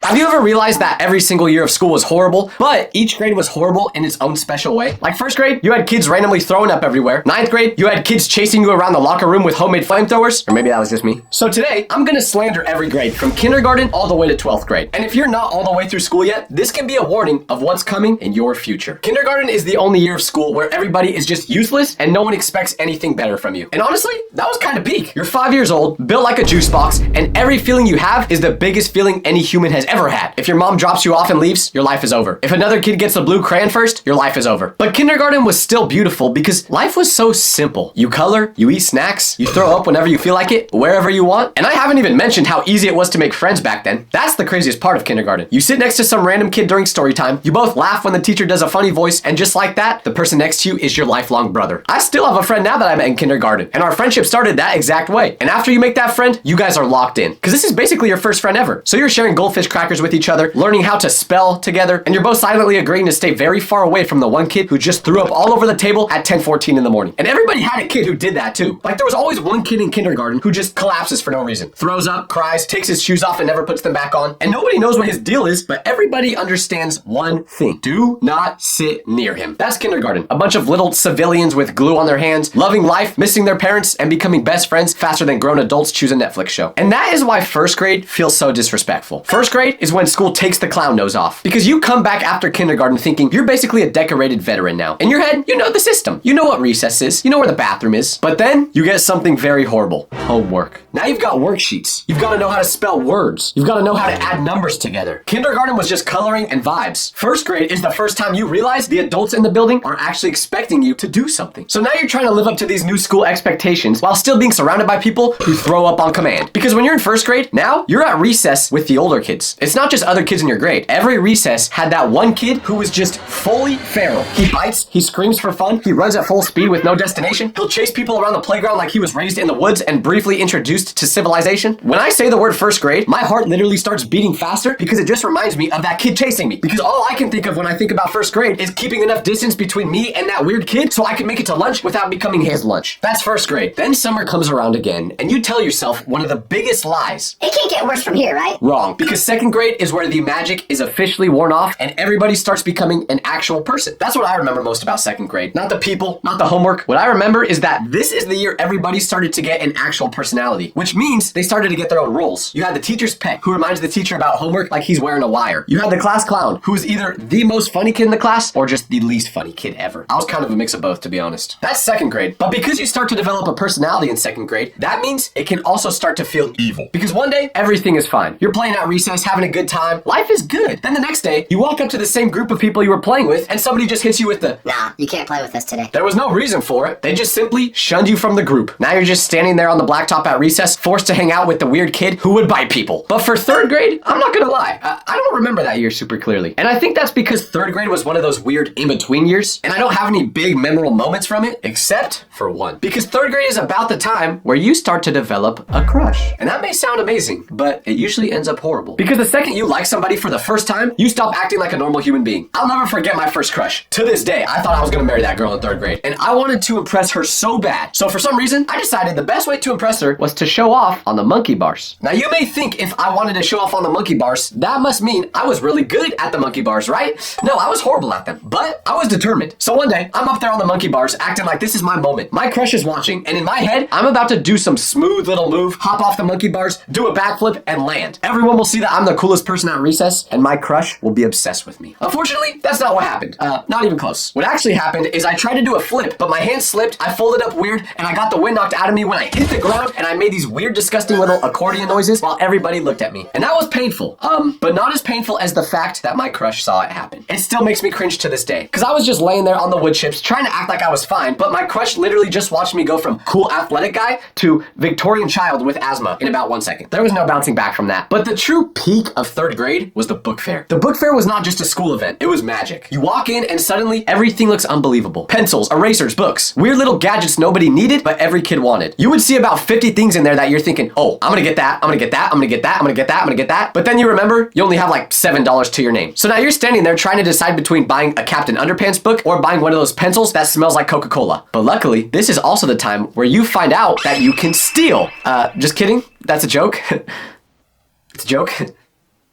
Have you ever realized that every single year of school was horrible, but each grade was horrible in its own special way? Like first grade, you had kids randomly throwing up everywhere. Ninth grade, you had kids chasing you around the locker room with homemade flamethrowers. Or maybe that was just me. So today, I'm gonna slander every grade from kindergarten all the way to 12th grade. And if you're not all the way through school yet, this can be a warning of what's coming in your future. Kindergarten is the only year of school where everybody is just useless and no one expects anything better from you. And honestly, that was kind of peak. You're 5 years old, built like a juice box, and every feeling you have is the biggest feeling any human has ever had. If your mom drops you off and leaves, your life is over. If another kid gets a blue crayon first, your life is over. But kindergarten was still beautiful because life was so simple. You color, you eat snacks, you throw up whenever you feel like it, wherever you want. And I haven't even mentioned how easy it was to make friends back then. That's the craziest part of kindergarten. You sit next to some random kid during story time, you both laugh when the teacher does a funny voice, and just like that, the person next to you is your lifelong brother. I still have a friend now that I met in kindergarten, and our friendship started that exact way. And after you make that friend, you guys are locked in. Because this is basically your first friend ever. So you're sharing goldfish crackers with each other, learning how to spell together, and you're both silently agreeing to stay very far away from the one kid who just threw up all over the table at 10:14 in the morning. And everybody had a kid who did that too. Like there was always one kid in kindergarten who just collapses for no reason. Throws up, cries, takes his shoes off and never puts them back on. And nobody knows what his deal is, but everybody understands one thing. Do not sit near him. That's kindergarten. A bunch of little civilians with glue on their hands, loving life, missing their parents, and becoming best friends faster than grown adults choose a Netflix show. And that is why first grade feels so disrespectful. First grade is when school takes the clown nose off. Because you come back after kindergarten thinking you're basically a decorated veteran now. In your head, you know the system. You know what recess is. You know where the bathroom is. But then you get something very horrible. Homework. Now you've got worksheets. You've got to know how to spell words. You've got to know how to add numbers together. Kindergarten was just coloring and vibes. First grade is the first time you realize the adults in the building are actually expecting you to do something. So now you're trying to live up to these new school expectations while still being surrounded by people who throw up on command. Because when you're in first grade, now you're at recess with the older kids. It's not just other kids in your grade. Every recess had that one kid who was just fully feral. He bites, he screams for fun, he runs at full speed with no destination. He'll chase people around the playground like he was raised in the woods and briefly introduced to civilization. When I say the word first grade, my heart literally starts beating faster because it just reminds me of that kid chasing me. Because all I can think of when I think about first grade is keeping enough distance between me and that weird kid so I can make it to lunch without becoming his lunch. That's first grade. Then summer comes around again and you tell yourself one of the biggest lies. It can't get worse from here, right? Wrong. Because second grade is where the magic is officially worn off and everybody starts becoming an actual person. That's what I remember most about second grade. Not the people, not the homework. What I remember is that this is the year everybody started to get an actual personality, which means they started to get their own roles. You had the teacher's pet who reminds the teacher about homework like he's wearing a wire. You had the class clown who is either the most funny kid in the class or just the least funny kid ever. I was kind of a mix of both, to be honest. That's second grade. But because you start to develop a personality in second grade, that means it can also start to feel evil. Because one day, everything is fine. You're playing at recess, having a good time. Life is good. Then the next day, you walk up to the same group of people you were playing with and somebody just hits you with the, "Nah, you can't play with us today." There was no reason for it. They just simply shunned you from the group. Now you're just standing there on the blacktop at recess, forced to hang out with the weird kid who would bite people. But for third grade, I'm not gonna lie, I don't remember that year super clearly. And I think that's because third grade was one of those weird in-between years, and I don't have any big memorable moments from it, except for one. Because third grade is about the time where you start to develop a crush. And that may sound amazing, but it usually ends up horrible. Because the second you like somebody for the first time, you stop acting like a normal human being. I'll never forget my first crush. To this day, I thought I was gonna marry that girl in third grade, and I wanted to impress her so bad. So for some reason, I decided the best way to impress her was to show off on the monkey bars. Now you may think if I wanted to show off on the monkey bars, that must mean I was really good at the monkey bars, right? No, I was horrible at them, but I was determined. So one day, I'm up there on the monkey bars acting like this is my moment. My crush is watching, and in my head, I'm about to do some smooth little move, hop off the monkey bars, do a backflip, and land. Everyone will see that I'm the coolest person at recess, and my crush will be obsessed with me. Unfortunately, that's not what happened. Not even close. What actually happened is I tried to do a flip, but my hand slipped, I folded up weird, and I got the wind knocked out of me when I hit the ground, and I made these weird, disgusting little accordion noises while everybody looked at me. And that was painful. But not as painful as the fact that my crush saw it happen. It still makes me cringe to this day. Because I was just laying there on the wood chips, trying to act like I was fine, but my crush literally just watched me go from cool athletic guy to Victorian child with asthma in about 1 second. There was no bouncing back from that. But the true peak of third grade was the book fair. The book fair was not just a school event, it was magic. You walk in and suddenly everything looks unbelievable. Pencils, erasers, books, weird little gadgets nobody needed, but every kid wanted. You would see about 50 things in there that you're thinking, oh, I'm gonna get that, I'm gonna get that, I'm gonna get that, I'm gonna get that, I'm gonna get that. But then you remember, you only have like $7 to your name. So now you're standing there trying to decide between buying a Captain Underpants book or buying one of those pencils that smells like Coca-Cola. But luckily, this is also the time where you find out that you can steal. Just kidding. That's a joke. It's a joke.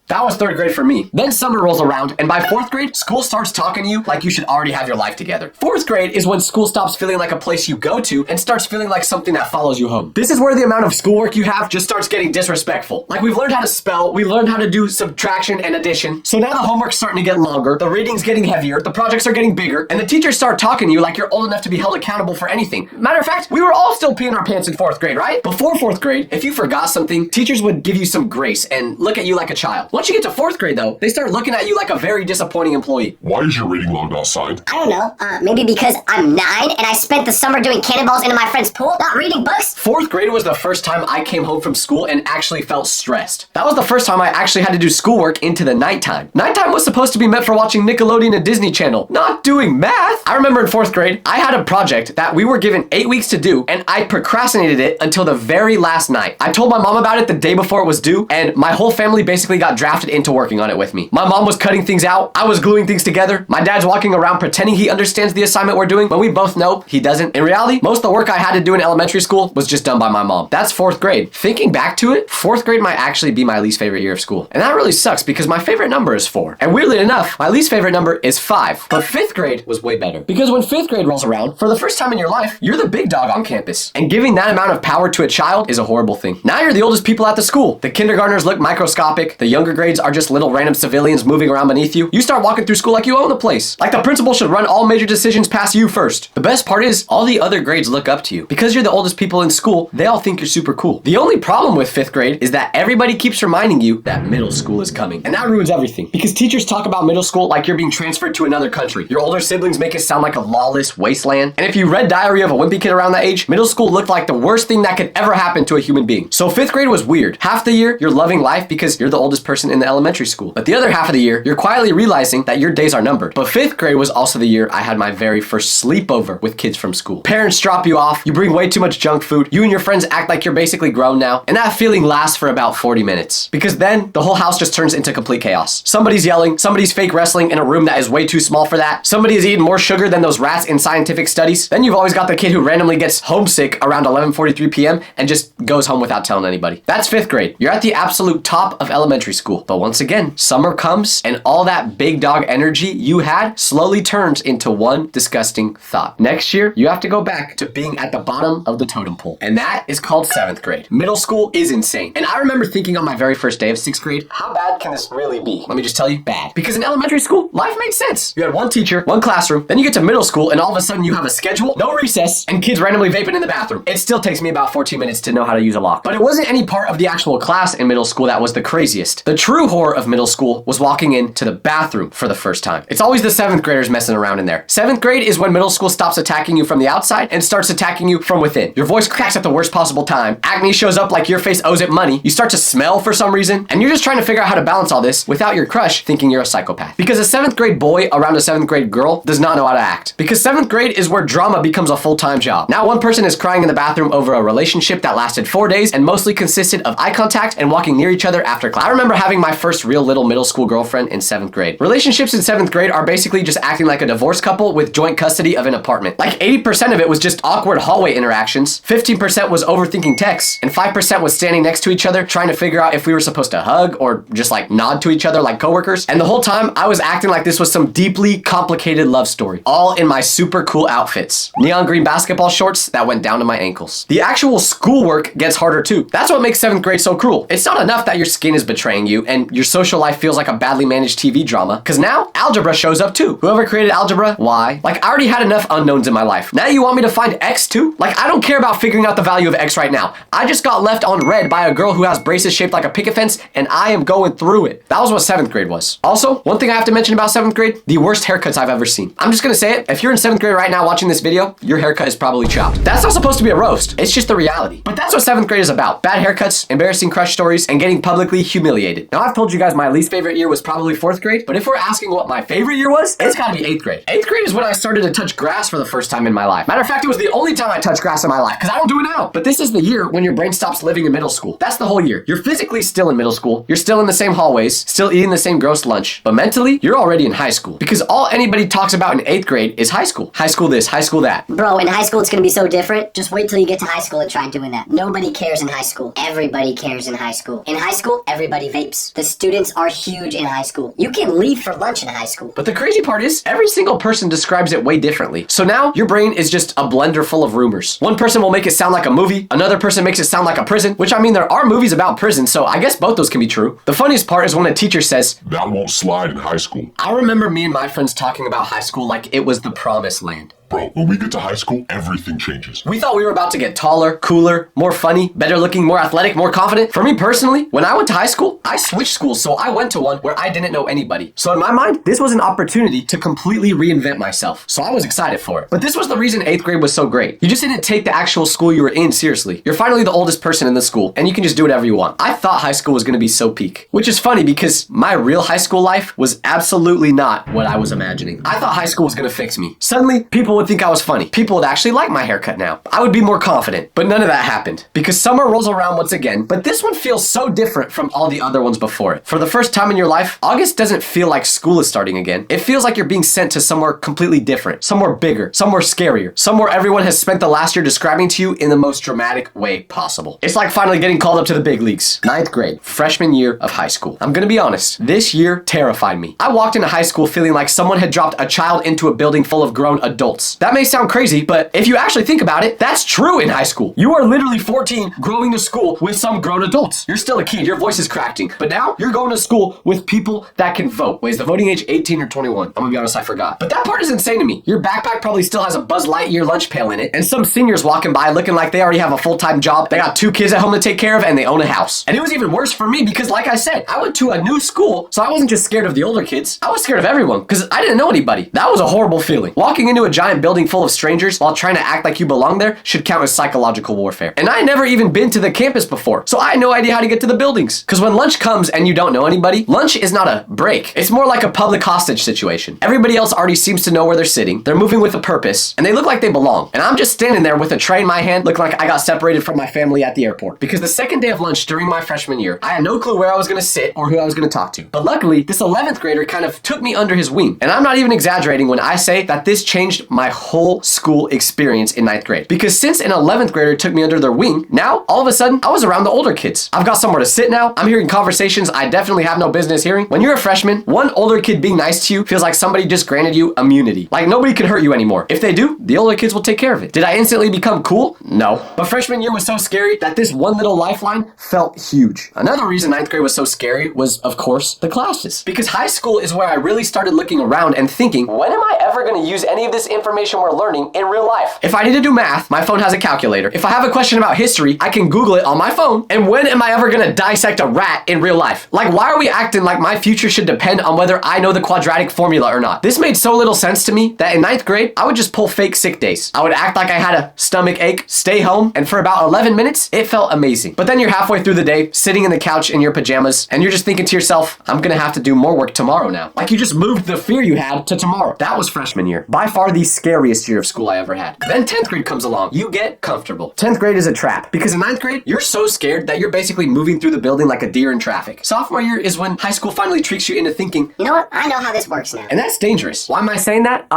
That was 3rd grade for me. Then summer rolls around, and by 4th grade, school starts talking to you like you should already have your life together. 4th grade is when school stops feeling like a place you go to and starts feeling like something that follows you home. This is where the amount of schoolwork you have just starts getting disrespectful. Like, we've learned how to spell, we learned how to do subtraction and addition, so now the homework's starting to get longer, the reading's getting heavier, the projects are getting bigger, and the teachers start talking to you like you're old enough to be held accountable for anything. Matter of fact, we were all still peeing our pants in 4th grade, right? Before 4th grade, if you forgot something, teachers would give you some grace and look at you like a child. Once you get to 4th grade though, they start looking at you like a very disappointing employee. Why is your reading logged outside? I don't know. Maybe because I'm 9 and I spent the summer doing cannonballs into my friend's pool, not reading books. 4th grade was the first time I came home from school and actually felt stressed. That was the first time I actually had to do schoolwork into the nighttime. Nighttime was supposed to be meant for watching Nickelodeon and Disney Channel, not doing math. I remember in 4th grade, I had a project that we were given 8 weeks to do, and I procrastinated it until the very last night. I told my mom about it the day before it was due, and my whole family basically got drafted into working on it with me. My mom was cutting things out, I was gluing things together, my dad's walking around pretending he understands the assignment we're doing, but we both know he doesn't. In reality, most of the work I had to do in elementary school was just done by my mom. That's 4th grade. Thinking back to it, 4th grade might actually be my least favorite year of school. And that really sucks because my favorite number is 4. And weirdly enough, my least favorite number is 5. But 5th grade was way better. Because when 5th grade rolls around, for the first time in your life, you're the big dog on campus. And giving that amount of power to a child is a horrible thing. Now you're the oldest people at the school. The kindergartners look microscopic. The younger grades are just little random civilians moving around beneath you. You start walking through school like you own the place. Like the principal should run all major decisions past you first. The best part is all the other grades look up to you. Because you're the oldest people in school, they all think you're super cool. The only problem with 5th grade is that everybody keeps reminding you that middle school is coming. And that ruins everything. Because teachers talk about middle school like you're being transferred to another country. Your older siblings make it sound like a lawless wasteland. And if you read Diary of a Wimpy Kid around that age, middle school looked like the worst thing that could ever happen to a human being. So 5th grade was weird. Half the year, you're loving life because you're the oldest person in the elementary school. But the other half of the year, you're quietly realizing that your days are numbered. But 5th grade was also the year I had my very first sleepover with kids from school. Parents drop you off, you bring way too much junk food, you and your friends act like you're basically grown now, and that feeling lasts for about 40 minutes. Because then, the whole house just turns into complete chaos. Somebody's yelling, somebody's fake wrestling in a room that is way too small for that, somebody is eating more sugar than those rats in scientific studies. Then you've always got the kid who randomly gets homesick around 11:43 p.m. and just goes home without telling anybody. That's 5th grade. You're at the absolute top of elementary school. But once again, summer comes and all that big dog energy you had slowly turns into one disgusting thought. Next year, you have to go back to being at the bottom of the totem pole. And that is called 7th grade. Middle school is insane. And I remember thinking on my very first day of 6th grade, how bad can this really be? Let me just tell you, bad. Because in elementary school, life made sense. You had one teacher, one classroom, then you get to middle school and all of a sudden you have a schedule, no recess, and kids randomly vaping in the bathroom. It still takes me about 14 minutes to know how to use a lock. But it wasn't any part of the actual class in middle school that was the craziest. The true horror of middle school was walking into the bathroom for the first time. It's always the 7th graders messing around in there. 7th grade is when middle school stops attacking you from the outside and starts attacking you from within. Your voice cracks at the worst possible time. Acne shows up like your face owes it money. You start to smell for some reason, and you're just trying to figure out how to balance all this without your crush thinking you're a psychopath. Because a 7th grade boy around a 7th grade girl does not know how to act. Because 7th grade is where drama becomes a full-time job. Now one person is crying in the bathroom over a relationship that lasted 4 days and mostly consisted of eye contact and walking near each other after class. I remember having my first real little middle school girlfriend in 7th grade. Relationships in 7th grade are basically just acting like a divorced couple with joint custody of an apartment. Like 80% of it was just awkward hallway interactions, 15% was overthinking texts, and 5% was standing next to each other trying to figure out if we were supposed to hug or just like nod to each other like coworkers. And the whole time I was acting like this was some deeply complicated love story, all in my super cool outfits. Neon green basketball shorts that went down to my ankles. The actual schoolwork gets harder too. That's what makes 7th grade so cruel. It's not enough that your skin is betraying you and your social life feels like a badly managed TV drama, because now algebra shows up too. Whoever created algebra, why? Like I already had enough unknowns in my life. Now you want me to find X too? Like I don't care about figuring out the value of X right now. I just got left on red by a girl who has braces shaped like a picket fence and I am going through it. That was what 7th grade was. Also, one thing I have to mention about 7th grade, the worst haircuts I've ever seen. I'm just gonna say it, if you're in 7th grade right now watching this video, your haircut is probably chopped. That's not supposed to be a roast, it's just the reality. But that's what 7th grade is about. Bad haircuts, embarrassing crush stories, and getting publicly humiliated. Now I've told you guys my least favorite year was probably 4th grade, but if we're asking what my favorite year was, it's gotta be 8th grade. 8th grade is when I started to touch grass for the first time in my life. Matter of fact, it was the only time I touched grass in my life, because I don't do it now. But this is the year when your brain stops living in middle school. That's the whole year. You're physically still in middle school, you're still in the same hallways, still eating the same gross lunch, but mentally, you're already in high school. Because all anybody talks about in 8th grade is high school. High school this, high school that. Bro, in high school it's gonna be so different. Just wait till you get to high school and try doing that. Nobody cares in high school. Everybody cares in high school. In high school, everybody vapes. groups. The students are huge in high school. You can leave for lunch in high school. But the crazy part is, every single person describes it way differently. So now, your brain is just a blender full of rumors. One person will make it sound like a movie, another person makes it sound like a prison, which I mean, there are movies about prison, so I guess both those can be true. The funniest part is when a teacher says, "That won't slide in high school." I remember me and my friends talking about high school like it was the promised land. Bro, when we get to high school, everything changes. We thought we were about to get taller, cooler, more funny, better looking, more athletic, more confident. For me personally, when I went to high school, I switched schools, so I went to one where I didn't know anybody. So in my mind, this was an opportunity to completely reinvent myself. So I was excited for it. But this was the reason 8th grade was so great. You just didn't take the actual school you were in seriously. You're finally the oldest person in the school, and you can just do whatever you want. I thought high school was gonna be so peak, which is funny because my real high school life was absolutely not what I was imagining. I thought high school was gonna fix me. Suddenly, people would think I was funny. People would actually like my haircut now. I would be more confident, but none of that happened because summer rolls around once again, but this one feels so different from all the other ones before it. For the first time in your life, August doesn't feel like school is starting again. It feels like you're being sent to somewhere completely different, somewhere bigger, somewhere scarier, somewhere everyone has spent the last year describing to you in the most dramatic way possible. It's like finally getting called up to the big leagues. 9th grade, freshman year of high school. I'm gonna be honest, this year terrified me. I walked into high school feeling like someone had dropped a child into a building full of grown adults. That may sound crazy, but if you actually think about it, that's true in high school. You are literally 14 growing to school with some grown adults. You're still a kid, your voice is cracking, but now you're going to school with people that can vote. Wait, is the voting age 18 or 21? I'm gonna be honest, I forgot. But that part is insane to me. Your backpack probably still has a Buzz Lightyear lunch pail in it, and some seniors walking by looking like they already have a full-time job, they got 2 kids at home to take care of, and they own a house. And it was even worse for me because like I said, I went to a new school, so I wasn't just scared of the older kids, I was scared of everyone because I didn't know anybody. That was a horrible feeling. Walking into a giant building full of strangers while trying to act like you belong there should count as psychological warfare. And I had never even been to the campus before, so I had no idea how to get to the buildings. Because when lunch comes and you don't know anybody, lunch is not a break. It's more like a public hostage situation. Everybody else already seems to know where they're sitting, they're moving with a purpose, and they look like they belong. And I'm just standing there with a tray in my hand looking like I got separated from my family at the airport. Because the second day of lunch during my freshman year, I had no clue where I was gonna sit or who I was gonna talk to. But luckily, this 11th grader kind of took me under his wing. And I'm not even exaggerating when I say that this changed my whole school experience in 9th grade. Because since an 11th grader took me under their wing, now all of a sudden I was around the older kids. I've got somewhere to sit now. I'm hearing conversations I definitely have no business hearing. When you're a freshman, one older kid being nice to you feels like somebody just granted you immunity. Like nobody can hurt you anymore. If they do, the older kids will take care of it. Did I instantly become cool? No. But freshman year was so scary that this one little lifeline felt huge. Another reason 9th grade was so scary was, of course, the classes. Because high school is where I really started looking around and thinking, when am I ever going to use any of this information we're learning in real life? If I need to do math, my phone has a calculator. If I have a question about history, I can Google it on my phone. And when am I ever gonna dissect a rat in real life? Like, why are we acting like my future should depend on whether I know the quadratic formula or not? This made so little sense to me that in 9th grade, I would just pull fake sick days. I would act like I had a stomach ache, stay home, and for about 11 minutes, it felt amazing. But then you're halfway through the day, sitting in the couch in your pajamas, and you're just thinking to yourself, I'm gonna have to do more work tomorrow now. Like you just moved the fear you had to tomorrow. That was freshman year. By far the scariest year of school I ever had. Then 10th grade comes along. You get comfortable. 10th grade is a trap because in 9th grade, you're so scared that you're basically moving through the building like a deer in traffic. Sophomore year is when high school finally tricks you into thinking, You know what? I know how this works now. and that's dangerous. Why am I saying that?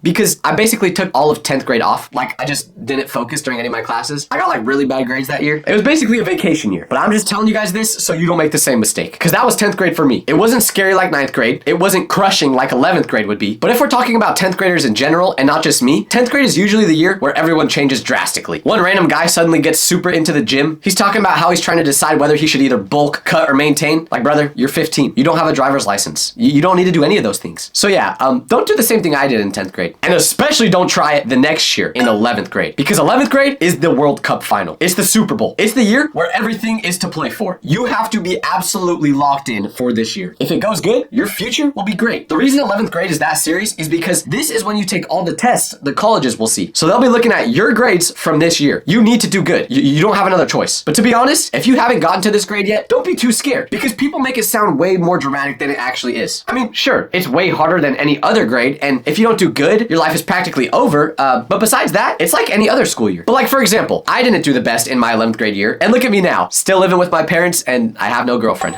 Because I basically took all of 10th grade off. Like, I just didn't focus during any of my classes. I got like really bad grades that year. It was basically a vacation year. But I'm just telling you guys this so you don't make the same mistake. Because that was 10th grade for me. It wasn't scary like 9th grade. It wasn't crushing like 11th grade would be. But if we're talking about 10th graders in general and not just me, 10th grade is usually the year where everyone changes drastically. One random guy suddenly gets super into the gym. He's talking about how he's trying to decide whether he should either bulk, cut, or maintain. Like, brother, you're 15. You don't have a driver's license. You don't need to do any of those things. So yeah, don't do the same thing I did in 10th grade. And especially don't try it the next year in 11th grade. Because 11th grade is the World Cup final. It's the Super Bowl. It's the year where everything is to play for. You have to be absolutely locked in for this year. If it goes good, your future will be great. The reason 11th grade is that serious is because this is when you take all the tests the colleges will see. So they'll be looking at your grades from this year. You need to do good. You don't have another choice. But to be honest, if you haven't gotten to this grade yet, don't be too scared because people make it sound way more dramatic than it actually is. I mean, sure, it's way harder than any other grade, and if you don't do good, your life is practically over. But besides that, it's like any other school year. But like, for example, I didn't do the best in my 11th grade year, and look at me now, still living with my parents, and I have no girlfriend.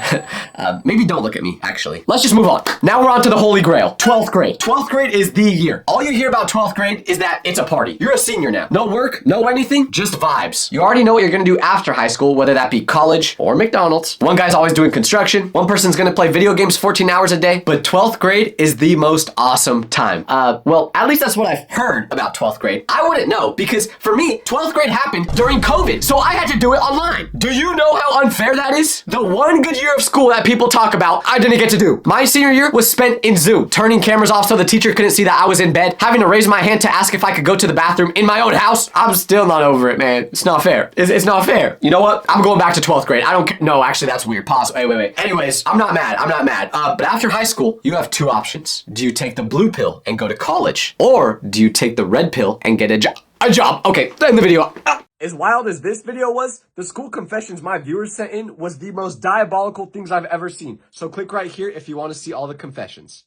Maybe don't look at me, actually. Let's just move on. Now we're on to the holy grail, 12th grade. 12th grade is the year. All you hear about 12th grade is that it's a party. You're a senior now. No work, no anything, just vibes. You already know what you're gonna do after high school, whether that be college or McDonald's. One guy's always doing construction. One person's gonna play video games 14 hours a day. But 12th grade is the most awesome time. Well, at least that's what I've heard about 12th grade. I wouldn't know because for me, 12th grade happened during COVID. So I had to do it online. Do you know how unfair that is? The one good year of school that people talk about, I didn't get to do. My senior year was spent in Zoom, turning cameras off so the teacher couldn't see that I was in bed, having to raise my hand to ask if I could go to the bathroom in my own house. I'm still not over it, man. It's not fair. It's not fair. You know what? I'm going back to 12th grade. I don't care. No, actually, that's weird. Pause. Wait. Anyways, I'm not mad. But after high school, you have two options. Do you take the blue pill and go to college? Or do you take the red pill and get a job? Okay, end the video. As wild as this video was, the school confessions my viewers sent in was the most diabolical things I've ever seen. So click right here if you want to see all the confessions.